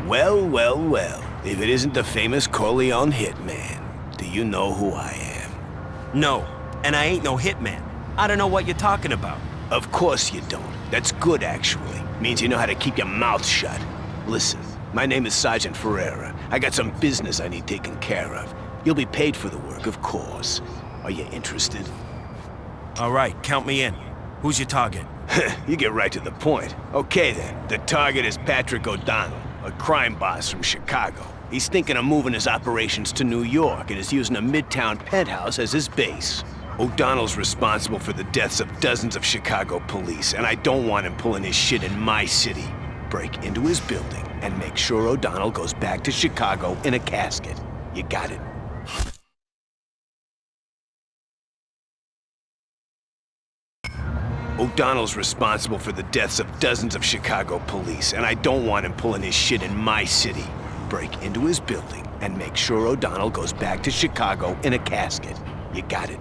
Well, well, well. If it isn't the famous Corleone Hitman, do you know who I am? No, and I ain't no hitman. I don't know what you're talking about. Of course you don't. That's good, actually. Means you know how to keep your mouth shut. Listen, my name is Sergeant Ferriera. I got some business I need taken care of. You'll be paid for the work, of course. Are you interested? All right, count me in. Who's your target? You get right to the point. Okay then, the target is Patrick O'Donnell, a crime boss from Chicago. He's thinking of moving his operations to New York and is using a midtown penthouse as his base. O'Donnell's responsible for the deaths of dozens of Chicago police, and I don't want him pulling his shit in my city. Break into his building and make sure O'Donnell goes back to Chicago in a casket. You got it? O'Donnell's responsible for the deaths of dozens of Chicago police, and I don't want him pulling his shit in my city. Break into his building and make sure O'Donnell goes back to Chicago in a casket. You got it?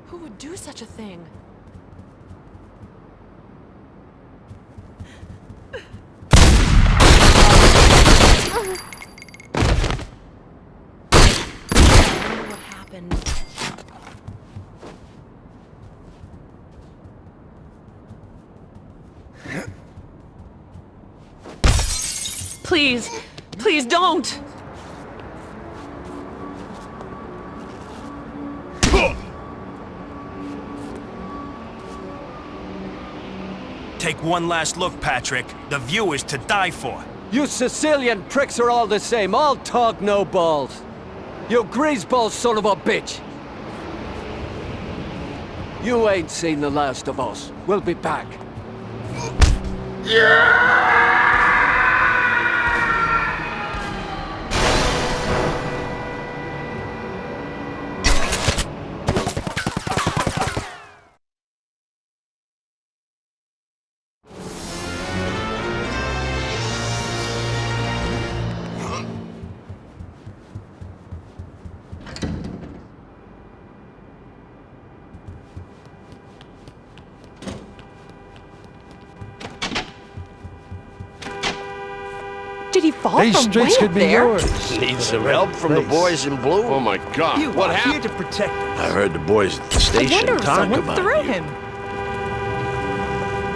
Who would do such a thing? I don't know what happened. Please, please don't! Take one last look, Patrick. The view is to die for. You Sicilian pricks are all the same. All talk, no balls. You greaseball son of a bitch. You ain't seen the last of us. We'll be back. Did he fall These from streets way could up be there? yours. Need some help from the boys in blue? Oh my God! You What are happened? here to protect us. I heard the boys at the I station wonder if talk someone about threw you. him.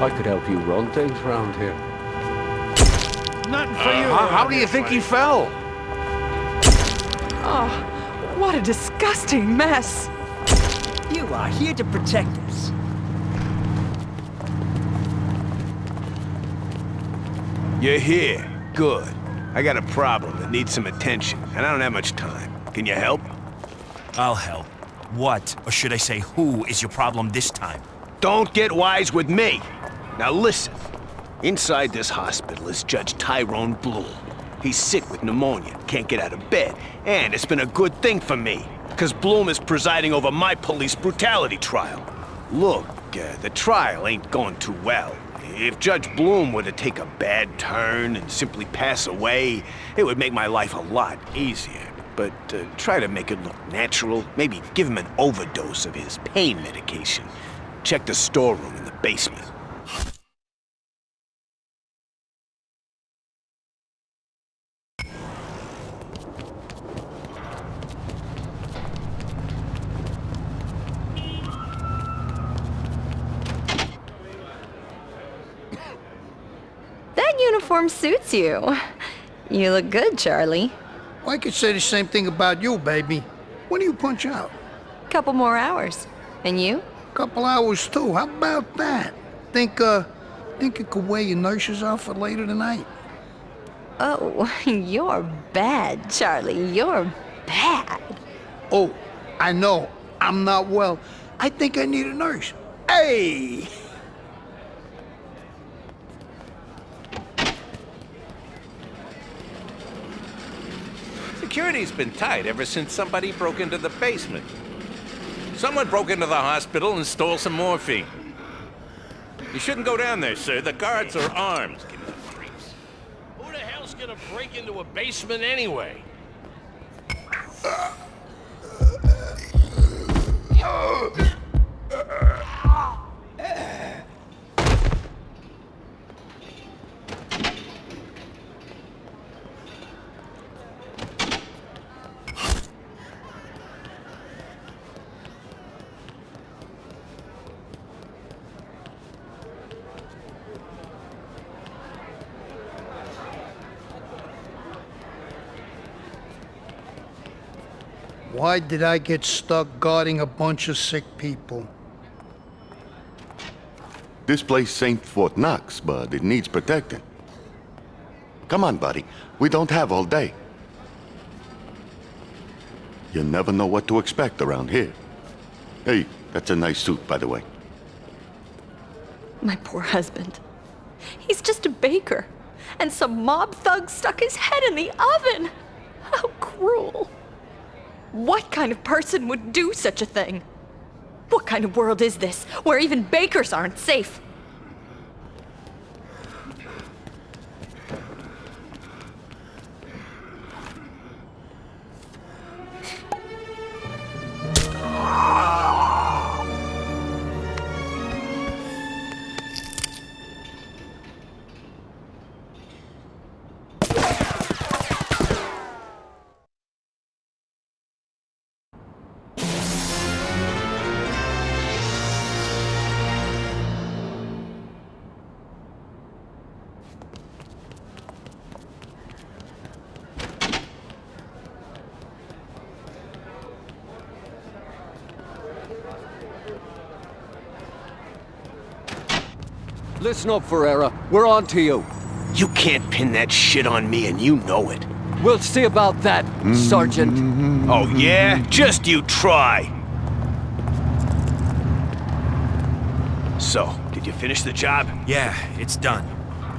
I could help you run things around here. Nothing for you. How do you think he fell? Oh, what a disgusting mess. You are here to protect us. You're here. Good. I got a problem that needs some attention, and I don't have much time. Can you help? I'll help. What, or should I say who, is your problem this time? Don't get wise with me. Now listen. Inside this hospital is Judge Tyrone Bloom. He's sick with pneumonia, can't get out of bed, and it's been a good thing for me, because Bloom is presiding over my police brutality trial. Look, the trial ain't going too well. If Judge Bloom were to take a bad turn and simply pass away, it would make my life a lot easier. But try to make it look natural. Maybe give him an overdose of his pain medication. Check the storeroom in the basement. That uniform suits you. You look good, Charlie. Well, I could say the same thing about you, baby. When do you punch out? Couple more hours. And you? Couple hours too. How about that? Think you could wear your nurse's outfit later tonight? Oh, you're bad, Charlie. You're bad. Oh, I know. I'm not well. I think I need a nurse. Hey! Security's been tight ever since somebody broke into the basement. Someone broke into the hospital and stole some morphine. You shouldn't go down there, sir. The guards are armed. Give me the creeps. Who the hell's gonna break into a basement anyway? Why did I get stuck guarding a bunch of sick people? This place ain't Fort Knox, but it needs protecting. Come on, buddy. We don't have all day. You never know what to expect around here. Hey, that's a nice suit, by the way. My poor husband. He's just a baker. And some mob thug stuck his head in the oven. How cruel. What kind of person would do such a thing? What kind of world is this, where even bakers aren't safe? Listen up, Ferriera. We're on to you. You can't pin that shit on me, and you know it. We'll see about that, Sergeant. Oh, yeah? Just you try. So, did you finish the job? Yeah, it's done.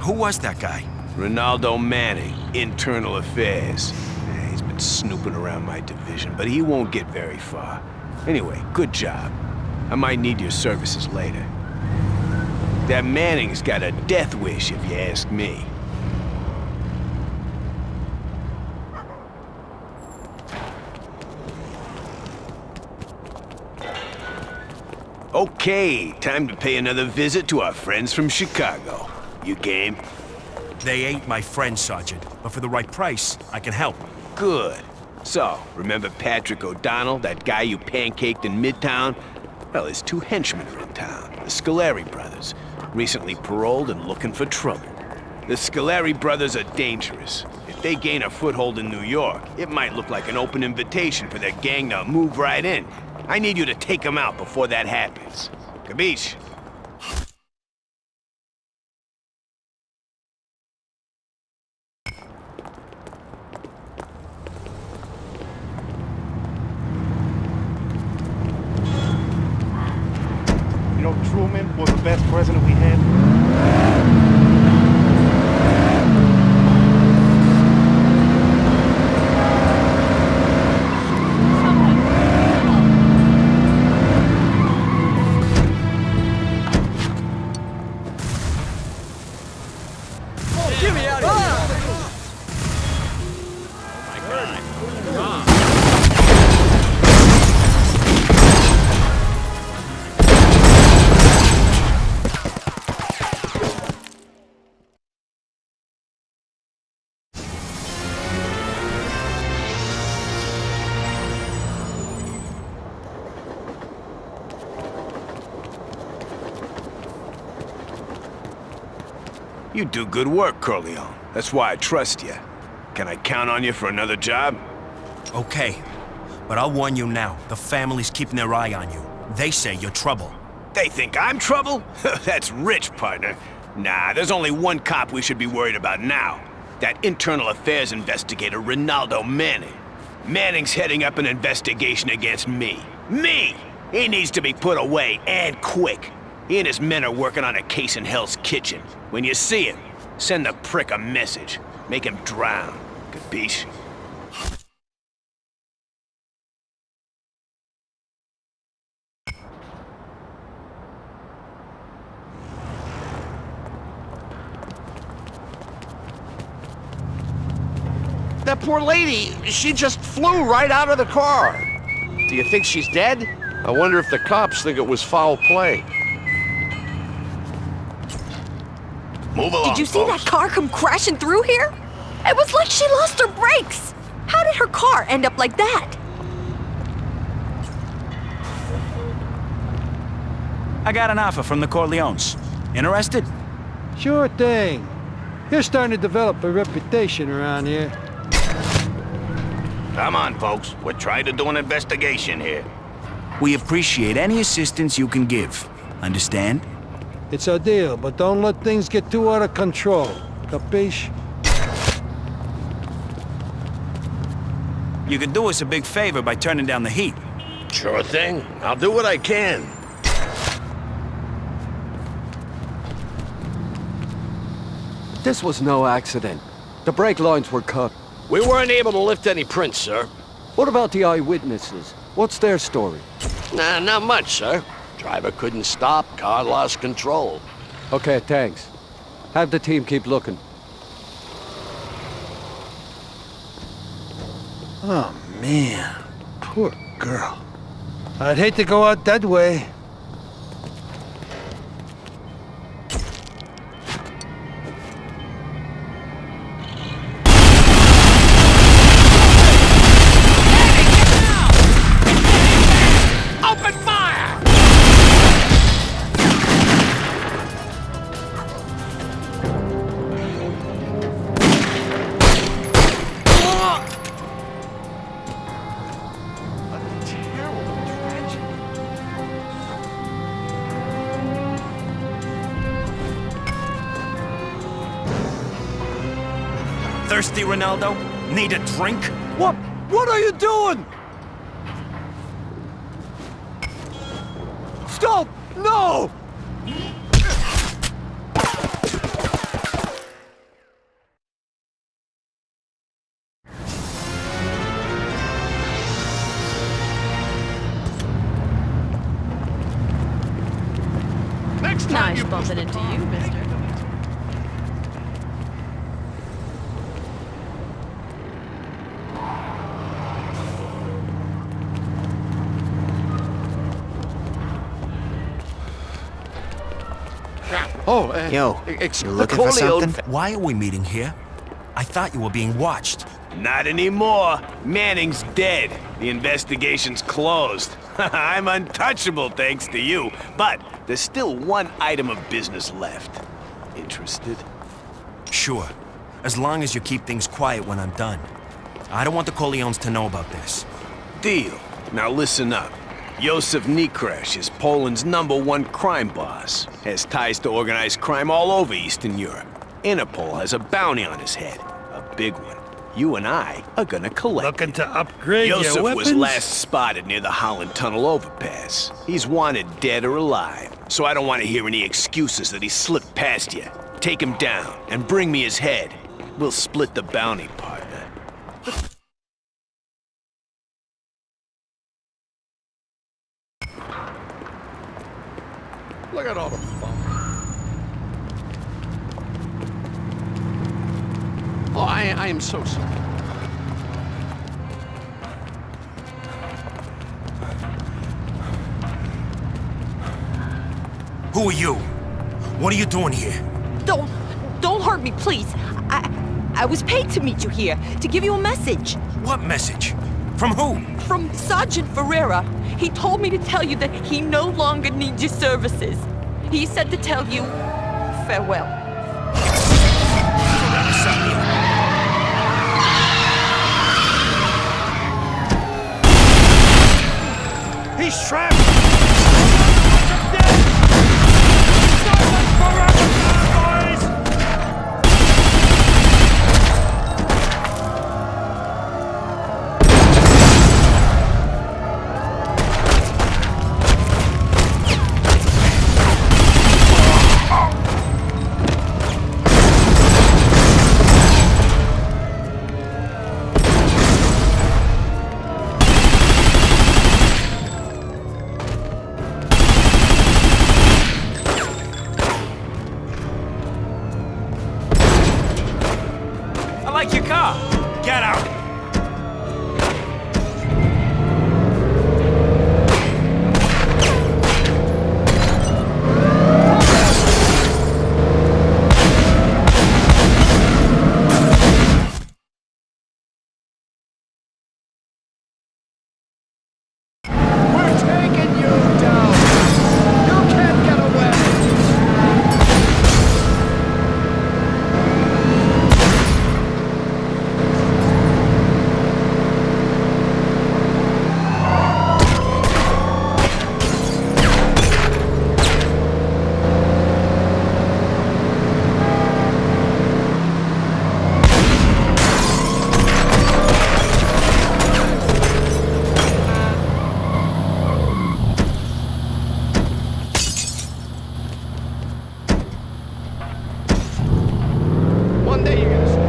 Who was that guy? Ronaldo Manning, Internal Affairs. He's been snooping around my division, but he won't get very far. Anyway, good job. I might need your services later. That Manning's got a death wish, if you ask me. Okay, time to pay another visit to our friends from Chicago. You game? They ain't my friends, Sergeant, but for the right price, I can help. Good. So, remember Patrick O'Donnell, that guy you pancaked in Midtown? Well, his two henchmen are in town, the Scaleri brothers, recently paroled and looking for trouble. The Scaleri brothers are dangerous. If they gain a foothold in New York, it might look like an open invitation for their gang to move right in. I need you to take them out before that happens. Capiche? Truman was the best president we had? Get me out of here! You do good work, Corleone. That's why I trust you. Can I count on you for another job? Okay, but I'll warn you now. The family's keeping their eye on you. They say you're trouble. They think I'm trouble? That's rich, partner. Nah, there's only one cop we should be worried about now. That internal affairs investigator, Ronaldo Manning. Manning's heading up an investigation against me. Me! He needs to be put away, and quick. He and his men are working on a case in Hell's Kitchen. When you see him, send the prick a message. Make him drown. Capiche? That poor lady, she just flew right out of the car. Do you think she's dead? I wonder if the cops think it was foul play. Move along, Did you see folks. that car come crashing through here? It was like she lost her brakes. How did her car end up like that? I got an offer from the Corleones. Interested? Sure thing. You're starting to develop a reputation around here. Come on, folks. We're trying to do an investigation here. We appreciate any assistance you can give. Understand? It's a deal, but don't let things get too out of control. Capiche? You could do us a big favor by turning down the heat. Sure thing. I'll do what I can. This was no accident. The brake lines were cut. We weren't able to lift any prints, sir. What about the eyewitnesses? What's their story? Nah, not much, sir. Driver couldn't stop, car lost control. Okay, thanks. Have the team keep looking. Oh, man. Poor girl. I'd hate to go out that way. Open fire! Thirsty, Ronaldo? Need a drink? What? What are you doing? Stop! No! Next time Nice bumping into you, mister. Oh, Yo, you looking for something? Why are we meeting here? I thought you were being watched. Not anymore. Manning's dead. The investigation's closed. I'm untouchable thanks to you. But there's still one item of business left. Interested? Sure. As long as you keep things quiet when I'm done. I don't want the Corleones to know about this. Deal. Now listen up. Josef Niekrasz is Poland's #1 crime boss. Has ties to organized crime all over Eastern Europe. Interpol has a bounty on his head. A big one. You and I are gonna collect Looking it. to upgrade your Josef weapons? was last spotted near the Holland Tunnel overpass. He's wanted dead or alive. so I don't want to hear any excuses that he slipped past you. Take him down and bring me his head. We'll split the bounty, partner. Look at all the fun. Oh, I am so sorry. Who are you? What are you doing here? Don't hurt me, please. I was paid to meet you here, to give you a message. What message? From who? From Sergeant Ferriera. He told me to tell you that he no longer needs your services. He said to tell you, farewell. He's trapped! Get out! We're taking you down. You can't get away. One day you're gonna see.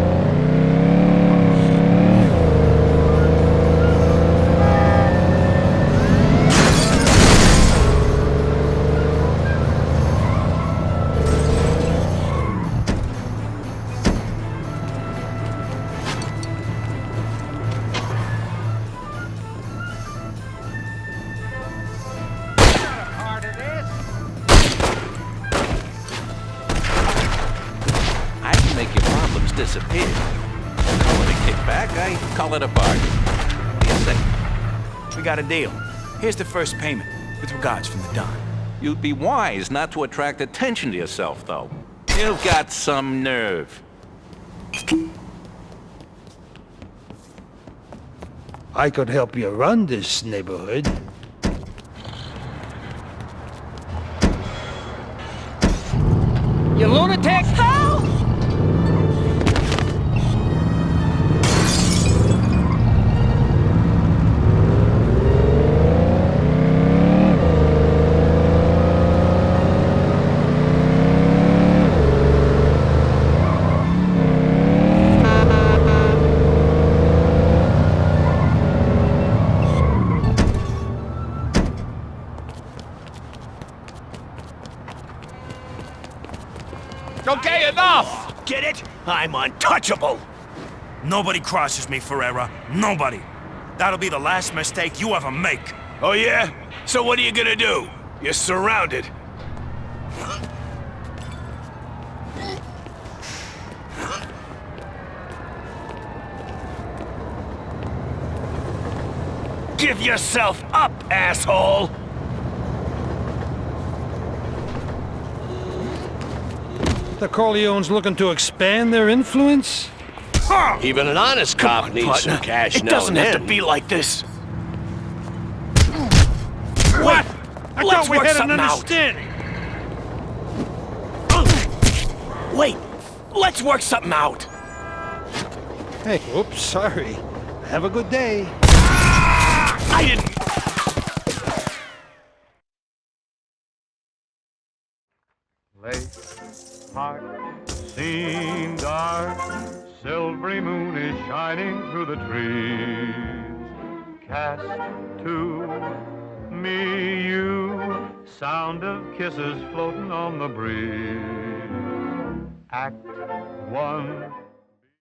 I can make your problems disappear. Call it a kickback, I call it a bargain. What do you say? We got a deal. Here's the first payment, with regards from the Don. You'd be wise not to attract attention to yourself, though. You've got some nerve. I could help you run this neighborhood. You lunatic! Help! Okay, enough! Get it? I'm untouchable! Nobody crosses me, Ferriera. Nobody. That'll be the last mistake you ever make. Oh yeah? So what are you gonna do? You're surrounded. Give yourself up, asshole! The Corleones looking to expand their influence? Even an honest cop on, needs partner. some cash It now doesn't and have then. to be like this. What? I Let's thought we work had an something out. understanding. Wait, let's work something out. Hey, oops, sorry. Have a good day. I didn't... Lake, park, scene dark, silvery moon is shining through the trees. Cast to me you, sound of kisses floating on the breeze. Act one,